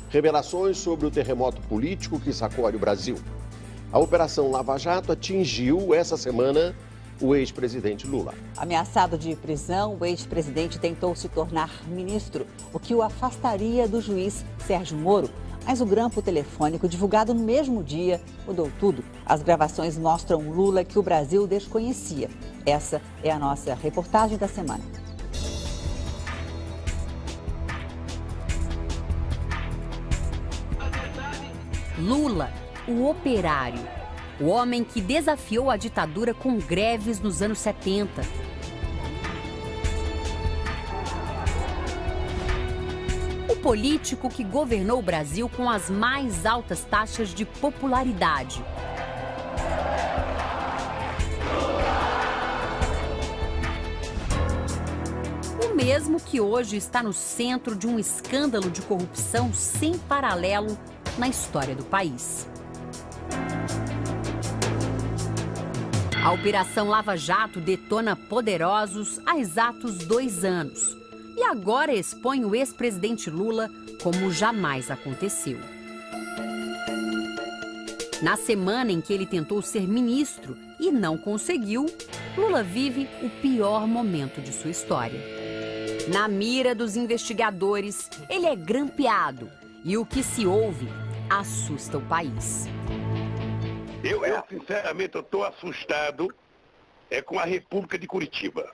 Revelações sobre o terremoto político que sacode o Brasil. A Operação Lava Jato atingiu essa semana o ex-presidente Lula. Ameaçado de prisão, o ex-presidente tentou se tornar ministro, o que o afastaria do juiz Sérgio Moro. Mas o grampo telefônico divulgado no mesmo dia mudou tudo. As gravações mostram Lula que o Brasil desconhecia. Essa é a nossa reportagem da semana. Lula, o operário, o homem que desafiou a ditadura com greves nos anos 70. O político que governou o Brasil com as mais altas taxas de popularidade. O mesmo que hoje está no centro de um escândalo de corrupção sem paralelo na história do país. A Operação Lava Jato detona poderosos há exatos 2 anos e agora expõe o ex-presidente Lula como jamais aconteceu. Na semana em que ele tentou ser ministro e não conseguiu, Lula vive o pior momento de sua história. Na mira dos investigadores, ele é grampeado e o que se ouve assusta o país. Eu sinceramente, estou assustado com a República de Curitiba.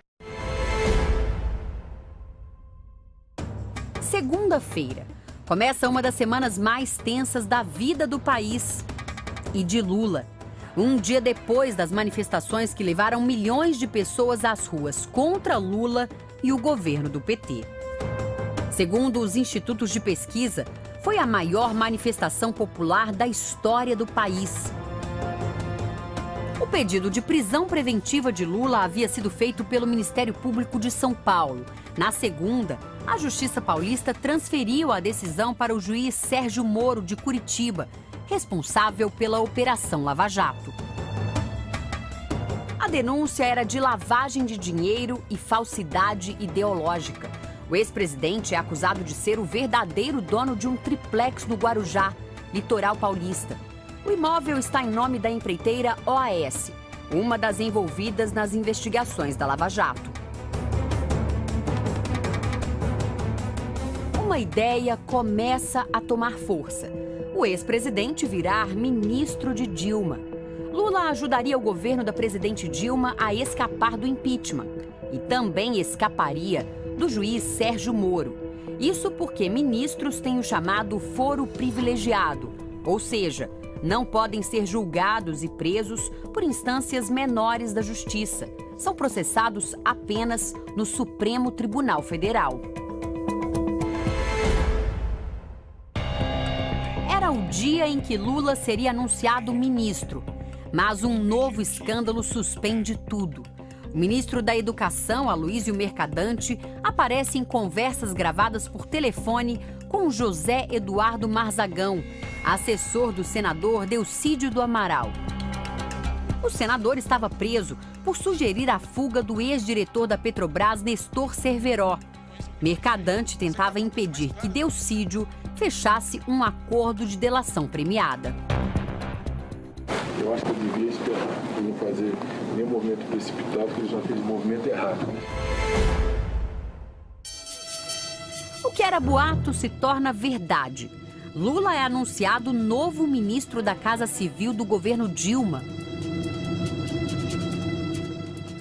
Segunda-feira, começa uma das semanas mais tensas da vida do país e de Lula. Um dia depois das manifestações que levaram milhões de pessoas às ruas contra Lula e o governo do PT. Segundo os institutos de pesquisa, foi a maior manifestação popular da história do país. O pedido de prisão preventiva de Lula havia sido feito pelo Ministério Público de São Paulo. Na segunda, a Justiça Paulista transferiu a decisão para o juiz Sérgio Moro, de Curitiba, responsável pela Operação Lava Jato. A denúncia era de lavagem de dinheiro e falsidade ideológica. O ex-presidente é acusado de ser o verdadeiro dono de um triplex no Guarujá, litoral paulista. O imóvel está em nome da empreiteira OAS, uma das envolvidas nas investigações da Lava Jato. Uma ideia começa a tomar força. O ex-presidente virar ministro de Dilma. Lula ajudaria o governo da presidente Dilma a escapar do impeachment e também escaparia do juiz Sérgio Moro. Isso porque ministros têm o chamado foro privilegiado, ou seja, não podem ser julgados e presos por instâncias menores da Justiça. São processados apenas no Supremo Tribunal Federal. Era o dia em que Lula seria anunciado ministro, mas um novo escândalo suspende tudo. O ministro da Educação, Aloysio Mercadante, aparece em conversas gravadas por telefone com José Eduardo Marzagão, assessor do senador Delcídio do Amaral. O senador estava preso por sugerir a fuga do ex-diretor da Petrobras, Nestor Cerveró. Mercadante tentava impedir que Delcídio fechasse um acordo de delação premiada. Eu acho que eu devia esperar, eu não fazer nenhum movimento precipitado, porque ele já fez o movimento errado. O que era boato se torna verdade. Lula é anunciado novo ministro da Casa Civil do governo Dilma.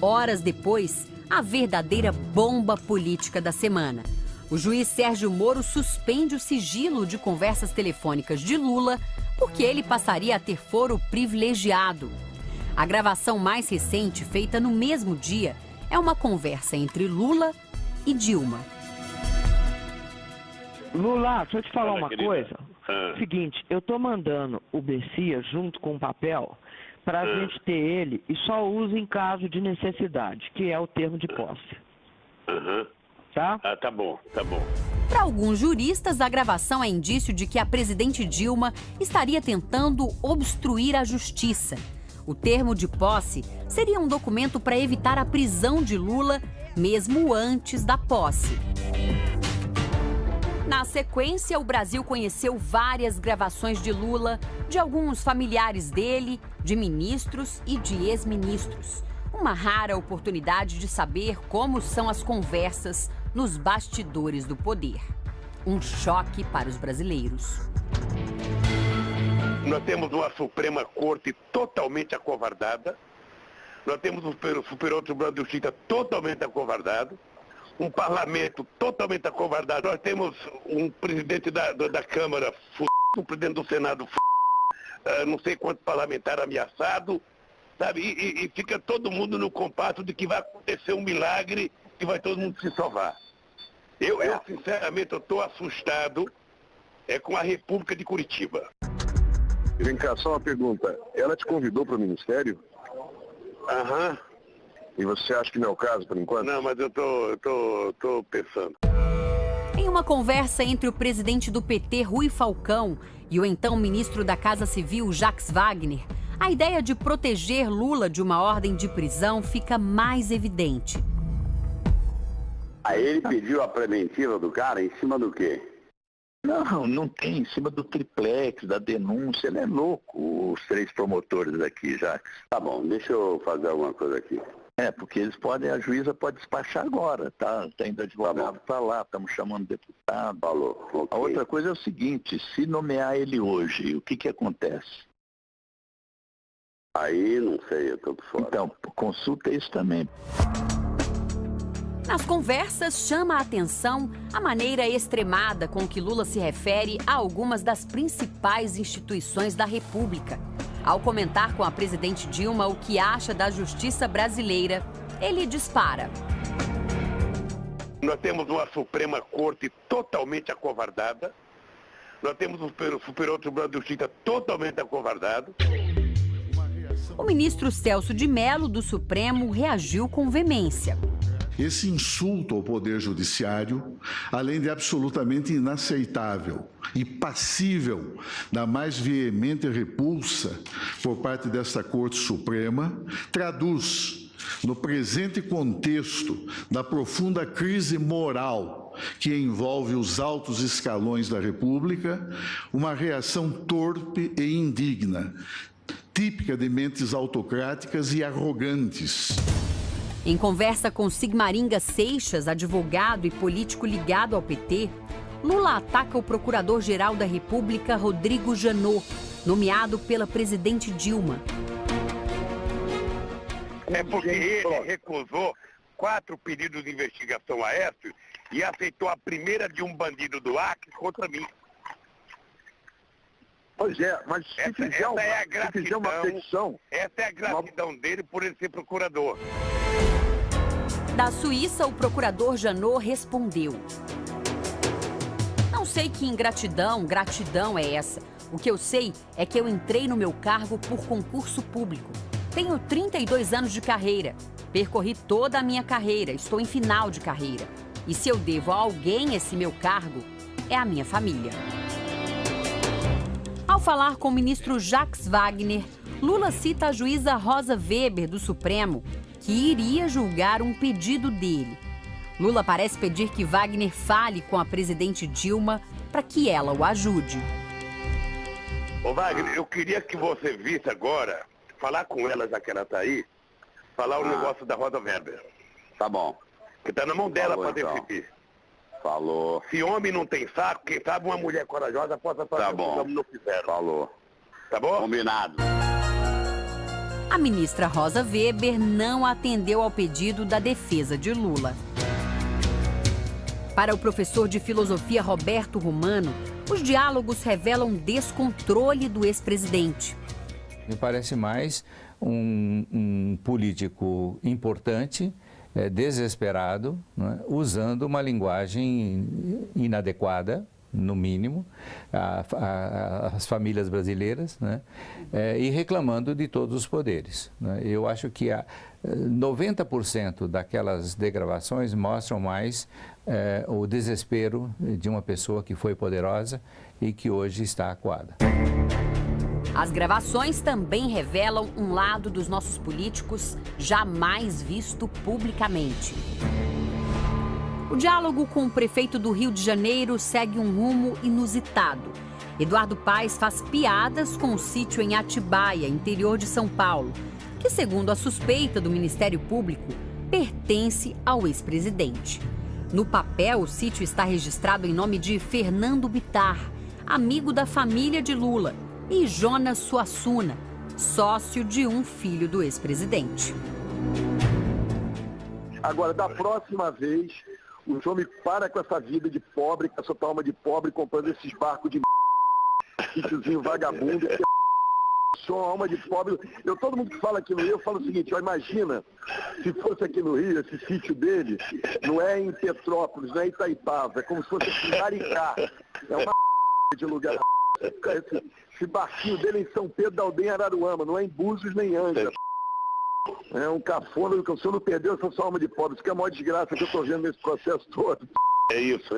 Horas depois, a verdadeira bomba política da semana. O juiz Sérgio Moro suspende o sigilo de conversas telefônicas de Lula porque ele passaria a ter foro privilegiado. A gravação mais recente, feita no mesmo dia, é uma conversa entre Lula e Dilma. Lula, deixa eu te falar uma querida. coisa. Seguinte, eu tô mandando o Bessias junto com o papel para a gente ter ele e só usa em caso de necessidade, que é o termo de posse. Tá? Ah, tá bom, tá bom. Para alguns juristas, a gravação é indício de que a presidente Dilma estaria tentando obstruir a justiça. O termo de posse seria um documento para evitar a prisão de Lula, mesmo antes da posse. Na sequência, o Brasil conheceu várias gravações de Lula, de alguns familiares dele, de ministros e de ex-ministros. Uma rara oportunidade de saber como são as conversas nos bastidores do poder. Um choque para os brasileiros. Nós temos uma Suprema Corte totalmente acovardada. Nós temos um Superior Tribunal de Justiça totalmente acovardado. Um parlamento totalmente acovardado. Nós temos um presidente da Câmara, um presidente do Senado, não sei quantos parlamentares ameaçados, sabe? E fica todo mundo no compasso de que vai acontecer um milagre e vai todo mundo se salvar. Eu sinceramente, estou assustado com a República de Curitiba. Vem cá, só uma pergunta. Ela te convidou para o Ministério? Aham. E você acha que não é o caso, por enquanto? Não, mas eu tô pensando. Em uma conversa entre o presidente do PT, Rui Falcão, e o então ministro da Casa Civil, Jacques Wagner, a ideia de proteger Lula de uma ordem de prisão fica mais evidente. Aí ele pediu a preventiva do cara em cima do quê? Não tem, em cima do triplex, da denúncia, ele é louco, os 3 promotores aqui, Jacques. Tá bom, deixa eu fazer alguma coisa aqui. Porque eles podem, a juíza pode despachar agora, tá? Tá indo advogado para lá, estamos chamando deputado. Falou. Okay. A outra coisa é o seguinte, se nomear ele hoje, o que acontece? Aí, não sei, eu tô por fora. Então, consulta isso também. Nas conversas, chama a atenção a maneira extremada com que Lula se refere a algumas das principais instituições da República. Ao comentar com a presidente Dilma o que acha da justiça brasileira, ele dispara. Nós temos uma Suprema Corte totalmente acovardada. Nós temos um Superior Tribunal de Justiça totalmente acovardado. O ministro Celso de Mello, do Supremo, reagiu com veemência. Esse insulto ao Poder Judiciário, além de absolutamente inaceitável e passível da mais veemente repulsa por parte desta Corte Suprema, traduz, no presente contexto da profunda crise moral que envolve os altos escalões da República, uma reação torpe e indigna, típica de mentes autocráticas e arrogantes. Em conversa com Sigmaringa Seixas, advogado e político ligado ao PT, Lula ataca o procurador-geral da República, Rodrigo Janot, nomeado pela presidente Dilma. É porque ele recusou 4 pedidos de investigação a Écio e aceitou a primeira de um bandido do Acre contra mim. Pois é, mas se fizer uma petição... Essa é a gratidão dele por ele ser procurador. Da Suíça, o procurador Janot respondeu: não sei que gratidão é essa. O que eu sei é que eu entrei no meu cargo por concurso público. Tenho 32 anos de carreira. Percorri toda a minha carreira, estou em final de carreira. E se eu devo a alguém esse meu cargo, é a minha família. Ao falar com o ministro Jacques Wagner, Lula cita a juíza Rosa Weber, do Supremo, que iria julgar um pedido dele. Lula parece pedir que Wagner fale com a presidente Dilma para que ela o ajude. Ô Wagner, eu queria que você visse agora, falar com ela, já que ela está aí, falar o negócio da Rosa Weber. Tá bom. Que está na mão dela para então decidir. Falou. Se homem não tem saco, quem sabe uma mulher corajosa possa fazer o que os homens não fizeram. Falou. Tá bom? Combinado. A ministra Rosa Weber não atendeu ao pedido da defesa de Lula. Para o professor de filosofia Roberto Romano, os diálogos revelam descontrole do ex-presidente. Me parece mais um político importante, desesperado, né, usando uma linguagem inadequada, no mínimo, às famílias brasileiras, né, e reclamando de todos os poderes, né. Eu acho que 90% daquelas degravações mostram mais o desespero de uma pessoa que foi poderosa e que hoje está acuada. As gravações também revelam um lado dos nossos políticos jamais visto publicamente. O diálogo com o prefeito do Rio de Janeiro segue um rumo inusitado. Eduardo Paes faz piadas com o sítio em Atibaia, interior de São Paulo, que, segundo a suspeita do Ministério Público, pertence ao ex-presidente. No papel, o sítio está registrado em nome de Fernando Bittar, amigo da família de Lula, e Jonas Suassuna, sócio de um filho do ex-presidente. Agora, da próxima vez, o senhor me para com essa vida de pobre, com essa alma de pobre, comprando esses barcos de sítiozinho vagabundo, que sou uma alma de pobre. Todo mundo que fala aqui no Rio, eu falo o seguinte, ó, imagina, se fosse aqui no Rio, esse sítio dele, não é em Petrópolis, não é em Itaipava, é como se fosse aqui em Maricá. É uma de lugar. Esse barquinho dele é em São Pedro da Aldeia, Araruama, não é em Búzios nem Anja. É um cafona, que o senhor não perdeu essa sua alma de pobre. Isso que é a maior desgraça que eu estou vendo nesse processo todo. É isso.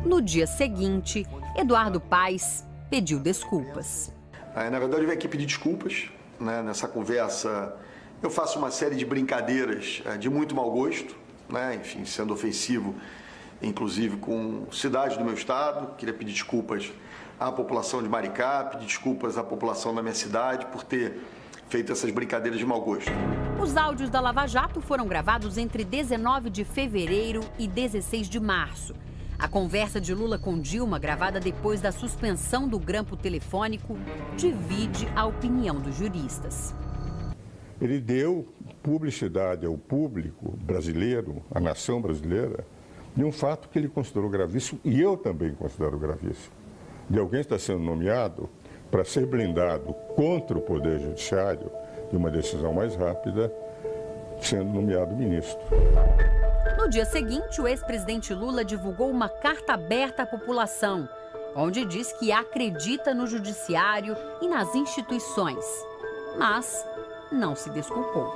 No dia seguinte, Eduardo Paes pediu desculpas. Na verdade, eu vim aqui pedir desculpas, né? Nessa conversa, eu faço uma série de brincadeiras de muito mau gosto, né? Enfim, sendo ofensivo, inclusive com cidades do meu estado. Queria pedir desculpas à população de Maricá, pedir desculpas à população da minha cidade por ter feito essas brincadeiras de mau gosto. Os áudios da Lava Jato foram gravados entre 19 de fevereiro e 16 de março. A conversa de Lula com Dilma, gravada depois da suspensão do grampo telefônico, divide a opinião dos juristas. Ele deu publicidade ao público brasileiro, à nação brasileira, de um fato que ele considerou gravíssimo, e eu também considero gravíssimo, de alguém estar sendo nomeado para ser blindado contra o Poder Judiciário de uma decisão mais rápida, sendo nomeado ministro. No dia seguinte, o ex-presidente Lula divulgou uma carta aberta à população, onde diz que acredita no judiciário e nas instituições, mas não se desculpou.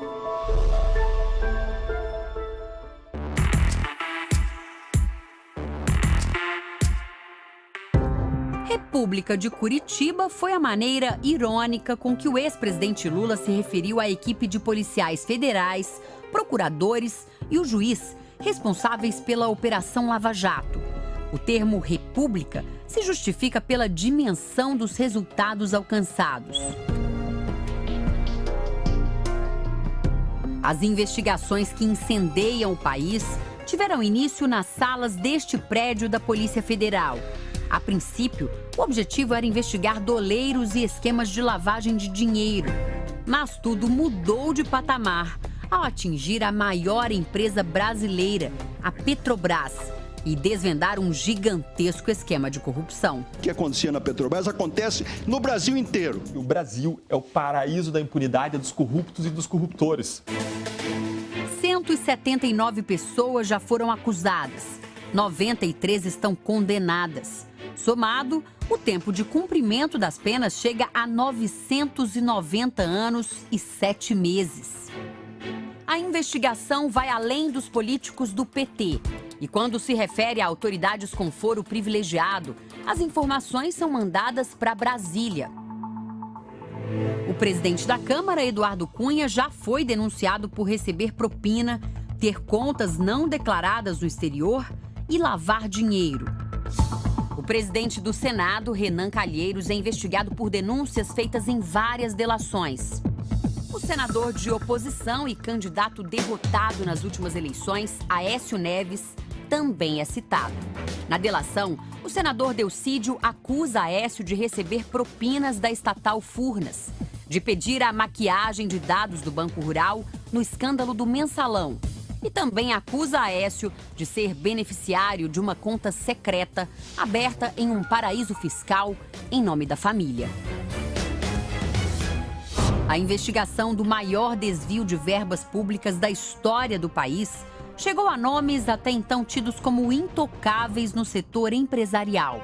República de Curitiba foi a maneira irônica com que o ex-presidente Lula se referiu à equipe de policiais federais, procuradores e o juiz responsáveis pela Operação Lava Jato. O termo República se justifica pela dimensão dos resultados alcançados. As investigações que incendeiam o país tiveram início nas salas deste prédio da Polícia Federal. A princípio, o objetivo era investigar doleiros e esquemas de lavagem de dinheiro. Mas tudo mudou de patamar ao atingir a maior empresa brasileira, a Petrobras, e desvendar um gigantesco esquema de corrupção. O que acontecia na Petrobras acontece no Brasil inteiro. O Brasil é o paraíso da impunidade dos corruptos e dos corruptores. 179 pessoas já foram acusadas, 93 estão condenadas. Somado, o tempo de cumprimento das penas chega a 990 anos e 7 meses. A investigação vai além dos políticos do PT. E quando se refere a autoridades com foro privilegiado, as informações são mandadas para Brasília. O presidente da Câmara, Eduardo Cunha, já foi denunciado por receber propina, ter contas não declaradas no exterior e lavar dinheiro. O presidente do Senado, Renan Calheiros, é investigado por denúncias feitas em várias delações. O senador de oposição e candidato derrotado nas últimas eleições, Aécio Neves, também é citado. Na delação, o senador Delcídio acusa Aécio de receber propinas da estatal Furnas, de pedir a maquiagem de dados do Banco Rural no escândalo do Mensalão. E também acusa Aécio de ser beneficiário de uma conta secreta aberta em um paraíso fiscal em nome da família. A investigação do maior desvio de verbas públicas da história do país chegou a nomes até então tidos como intocáveis no setor empresarial.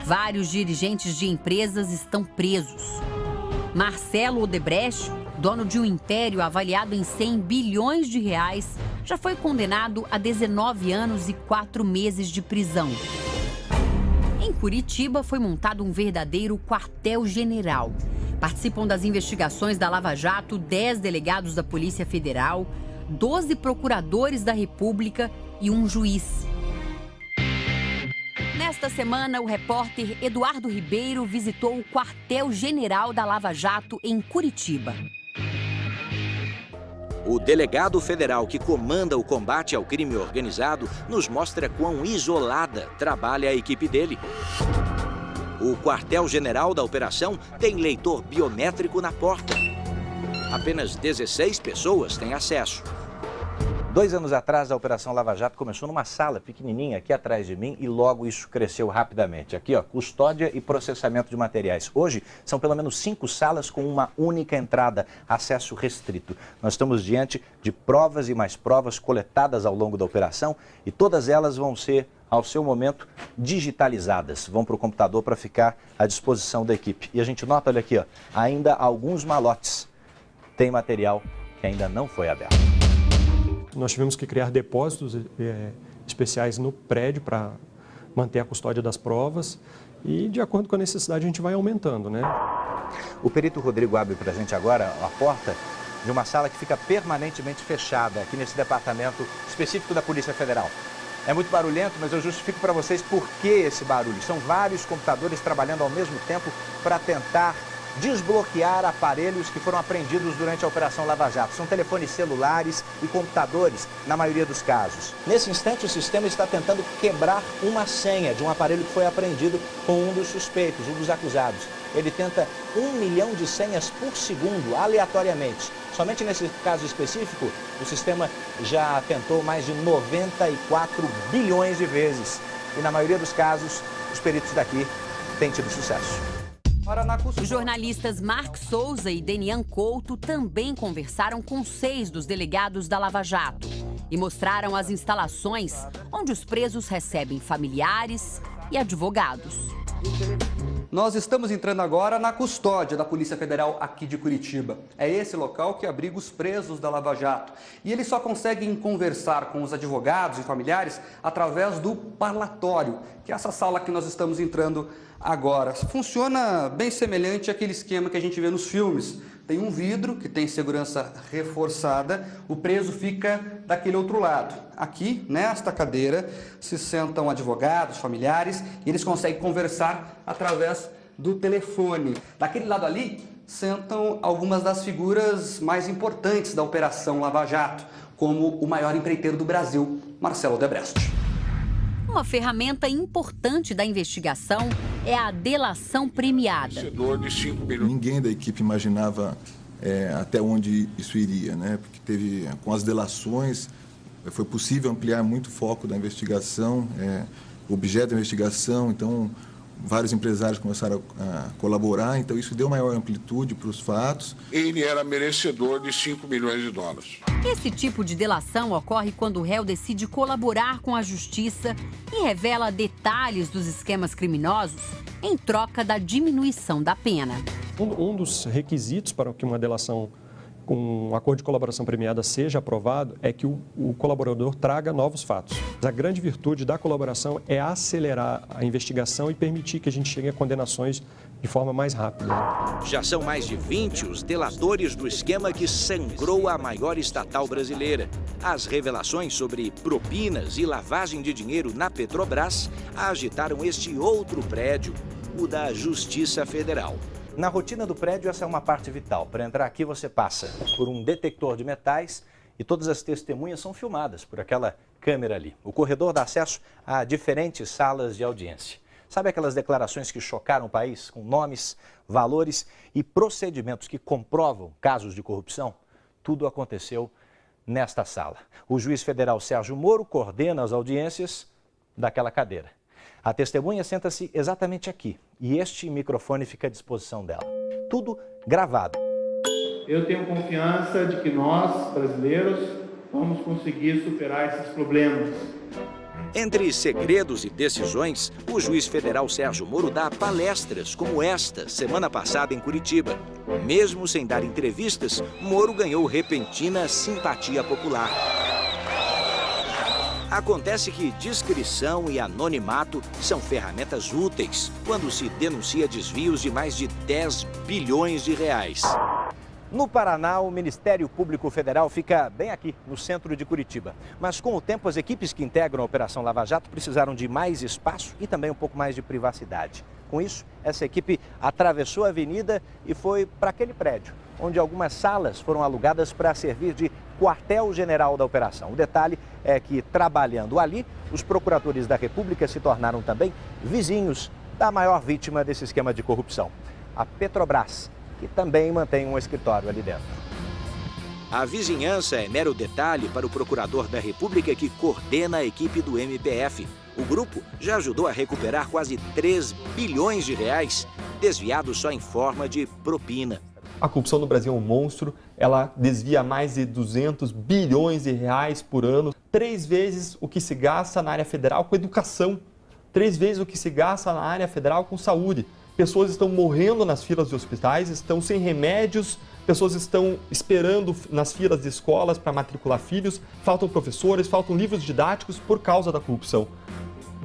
Vários dirigentes de empresas estão presos. Marcelo Odebrecht, dono de um império avaliado em 100 bilhões de reais, já foi condenado a 19 anos e 4 meses de prisão. Em Curitiba, foi montado um verdadeiro quartel-general. Participam das investigações da Lava Jato 10 delegados da Polícia Federal, 12 procuradores da República e um juiz. Nesta semana, o repórter Eduardo Ribeiro visitou o quartel-general da Lava Jato em Curitiba. O delegado federal que comanda o combate ao crime organizado nos mostra quão isolada trabalha a equipe dele. O quartel-general da operação tem leitor biométrico na porta. Apenas 16 pessoas têm acesso. 2 anos atrás, a Operação Lava Jato começou numa sala pequenininha aqui atrás de mim e logo isso cresceu rapidamente. Aqui, ó, custódia e processamento de materiais. Hoje, são pelo menos 5 salas com uma única entrada, acesso restrito. Nós estamos diante de provas e mais provas coletadas ao longo da operação e todas elas vão ser, ao seu momento, digitalizadas. Vão para o computador para ficar à disposição da equipe. E a gente nota, olha aqui, ó, ainda alguns malotes. Tem material que ainda não foi aberto. Nós tivemos que criar depósitos especiais no prédio para manter a custódia das provas e, de acordo com a necessidade, a gente vai aumentando, né? O perito Rodrigo abre para a gente agora a porta de uma sala que fica permanentemente fechada aqui nesse departamento específico da Polícia Federal. É muito barulhento, mas eu justifico para vocês por que esse barulho. São vários computadores trabalhando ao mesmo tempo para tentar desbloquear aparelhos que foram apreendidos durante a Operação Lava Jato. São telefones celulares e computadores, na maioria dos casos. Nesse instante, o sistema está tentando quebrar uma senha de um aparelho que foi apreendido com um dos suspeitos, um dos acusados. Ele tenta 1 milhão de senhas por segundo, aleatoriamente. Somente nesse caso específico, o sistema já tentou mais de 94 bilhões de vezes. E na maioria dos casos, os peritos daqui têm tido sucesso. Os jornalistas Mark Souza e Denian Couto também conversaram com 6 dos delegados da Lava Jato e mostraram as instalações onde os presos recebem familiares e advogados. Nós estamos entrando agora na custódia da Polícia Federal aqui de Curitiba. É esse local que abriga os presos da Lava Jato. E eles só conseguem conversar com os advogados e familiares através do parlatório, que é essa sala que nós estamos entrando agora. Funciona bem semelhante àquele esquema que a gente vê nos filmes. Tem um vidro que tem segurança reforçada, o preso fica daquele outro lado. Aqui, nesta cadeira, se sentam advogados, familiares, e eles conseguem conversar através do telefone. Daquele lado ali, sentam algumas das figuras mais importantes da Operação Lava Jato, como o maior empreiteiro do Brasil, Marcelo Odebrecht. Uma ferramenta importante da investigação é a delação premiada. Ninguém da equipe imaginava até onde isso iria, né? Porque teve, com as delações, foi possível ampliar muito o foco da investigação, o objeto da investigação, então vários empresários começaram a colaborar, então isso deu maior amplitude para os fatos. Ele era merecedor de 5 milhões de dólares. Esse tipo de delação ocorre quando o réu decide colaborar com a justiça e revela detalhes dos esquemas criminosos em troca da diminuição da pena. Um dos requisitos para que uma delação com um acordo de colaboração premiada seja aprovado é que o colaborador traga novos fatos. A grande virtude da colaboração é acelerar a investigação e permitir que a gente chegue a condenações de forma mais rápida. Já são mais de 20 os delatores do esquema que sangrou a maior estatal brasileira. As revelações sobre propinas e lavagem de dinheiro na Petrobras agitaram este outro prédio, o da Justiça Federal. Na rotina do prédio, essa é uma parte vital. Para entrar aqui, você passa por um detector de metais e todas as testemunhas são filmadas por aquela câmera ali. O corredor dá acesso a diferentes salas de audiência. Sabe aquelas declarações que chocaram o país, com nomes, valores e procedimentos que comprovam casos de corrupção? Tudo aconteceu nesta sala. O juiz federal Sérgio Moro coordena as audiências daquela cadeira. A testemunha senta-se exatamente aqui e este microfone fica à disposição dela. Tudo gravado. Eu tenho confiança de que nós, brasileiros, vamos conseguir superar esses problemas. Entre segredos e decisões, o juiz federal Sérgio Moro dá palestras como esta, semana passada em Curitiba. Mesmo sem dar entrevistas, Moro ganhou repentina simpatia popular. Acontece que discrição e anonimato são ferramentas úteis quando se denuncia desvios de mais de 10 bilhões de reais. No Paraná, o Ministério Público Federal fica bem aqui, no centro de Curitiba. Mas com o tempo, as equipes que integram a Operação Lava Jato precisaram de mais espaço e também um pouco mais de privacidade. Com isso, essa equipe atravessou a avenida e foi para aquele prédio, onde algumas salas foram alugadas para servir de quartel-general da operação. O detalhe é que, trabalhando ali, os procuradores da República se tornaram também vizinhos da maior vítima desse esquema de corrupção, a Petrobras, que também mantém um escritório ali dentro. A vizinhança é mero detalhe para o procurador da República que coordena a equipe do MPF. O grupo já ajudou a recuperar quase 3 bilhões de reais, desviados só em forma de propina. A corrupção no Brasil é um monstro, ela desvia mais de 200 bilhões de reais por ano, 3 vezes o que se gasta na área federal com educação, 3 vezes o que se gasta na área federal com saúde. Pessoas estão morrendo nas filas de hospitais, estão sem remédios, pessoas estão esperando nas filas de escolas para matricular filhos, faltam professores, faltam livros didáticos por causa da corrupção.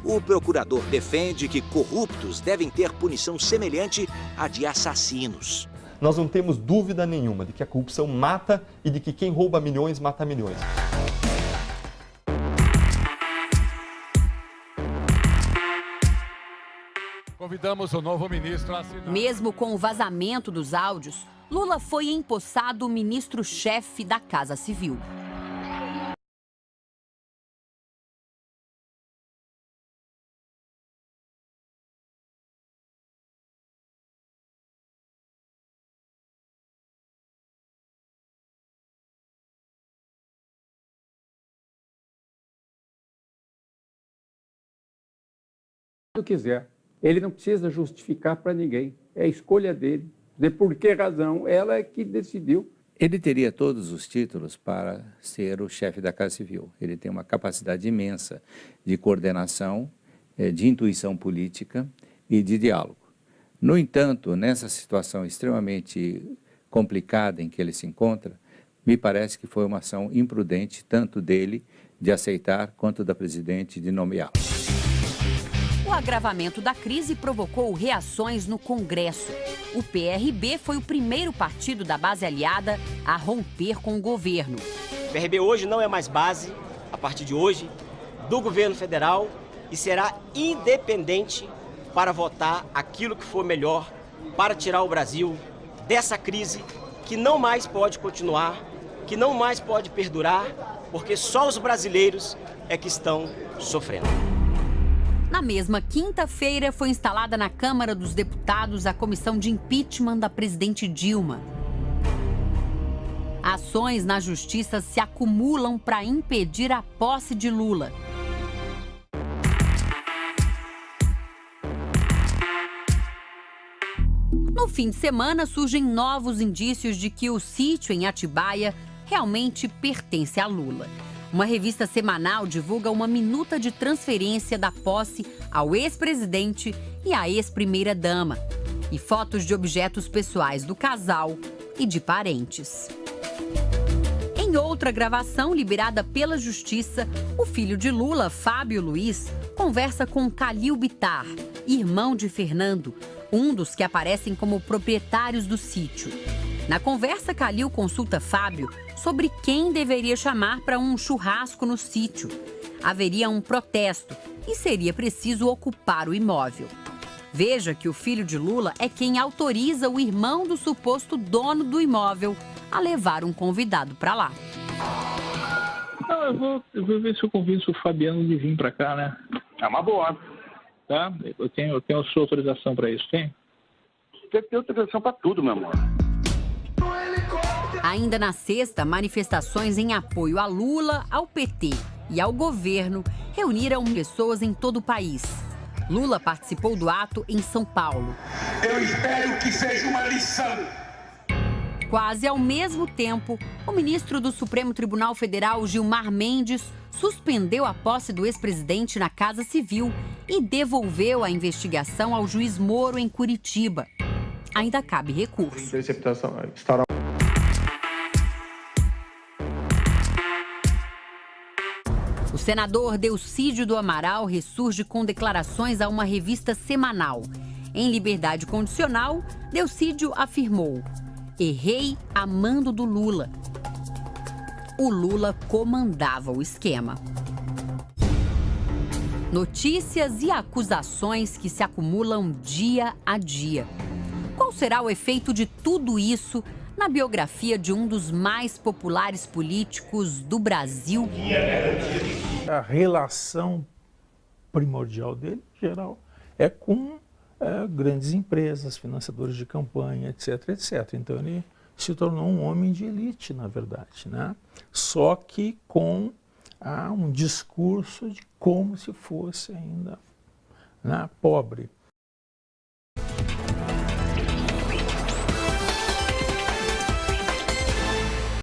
O procurador defende que corruptos devem ter punição semelhante à de assassinos. Nós não temos dúvida nenhuma de que a corrupção mata e de que quem rouba milhões mata milhões. Convidamos o novo ministro a assinar. Mesmo com o vazamento dos áudios, Lula foi empossado ministro-chefe da Casa Civil. Se quiser. Ele não precisa justificar para ninguém. É a escolha dele. De por que razão? Ela é que decidiu. Ele teria todos os títulos para ser o chefe da Casa Civil. Ele tem uma capacidade imensa de coordenação, de intuição política e de diálogo. No entanto, nessa situação extremamente complicada em que ele se encontra, me parece que foi uma ação imprudente, tanto dele de aceitar, quanto da presidente de nomeá-lo. O agravamento da crise provocou reações no Congresso. O PRB foi o primeiro partido da base aliada a romper com o governo. O PRB hoje não é mais base, a partir de hoje, do governo federal e será independente para votar aquilo que for melhor para tirar o Brasil dessa crise que não mais pode continuar, que não mais pode perdurar, porque só os brasileiros é que estão sofrendo. Na mesma quinta-feira, foi instalada na Câmara dos Deputados a comissão de impeachment da presidente Dilma. Ações na Justiça se acumulam para impedir a posse de Lula. No fim de semana, surgem novos indícios de que o sítio em Atibaia realmente pertence a Lula. Uma revista semanal divulga uma minuta de transferência da posse ao ex-presidente e à ex-primeira-dama, e fotos de objetos pessoais do casal e de parentes. Em outra gravação liberada pela Justiça, o filho de Lula, Fábio Luiz, conversa com Calil Bittar, irmão de Fernando, um dos que aparecem como proprietários do sítio. Na conversa, Calil consulta Fábio sobre quem deveria chamar para um churrasco no sítio. Haveria um protesto e seria preciso ocupar o imóvel. Veja que o filho de Lula é quem autoriza o irmão do suposto dono do imóvel a levar um convidado para lá. Eu vou ver se eu convenço o Fabiano de vir para cá, né? É uma boa. Tá? Eu tenho a sua autorização para isso, tem? Você tem autorização para tudo, meu amor. Ainda na sexta, manifestações em apoio a Lula, ao PT e ao governo reuniram pessoas em todo o país. Lula participou do ato em São Paulo. Eu espero que seja uma lição. Quase ao mesmo tempo, o ministro do Supremo Tribunal Federal, Gilmar Mendes, suspendeu a posse do ex-presidente na Casa Civil e devolveu a investigação ao juiz Moro em Curitiba. Ainda cabe recurso. O senador Delcídio do Amaral ressurge com declarações a uma revista semanal. Em liberdade condicional, Delcídio afirmou: Errei a mando do Lula. O Lula comandava o esquema. Notícias e acusações que se acumulam dia a dia. Qual será o efeito de tudo isso na biografia de um dos mais populares políticos do Brasil? A relação primordial dele, em geral, é com grandes empresas, financiadores de campanha, etc, etc. Então ele se tornou um homem de elite, na verdade, né? Só que com um discurso de como se fosse ainda, né, pobre.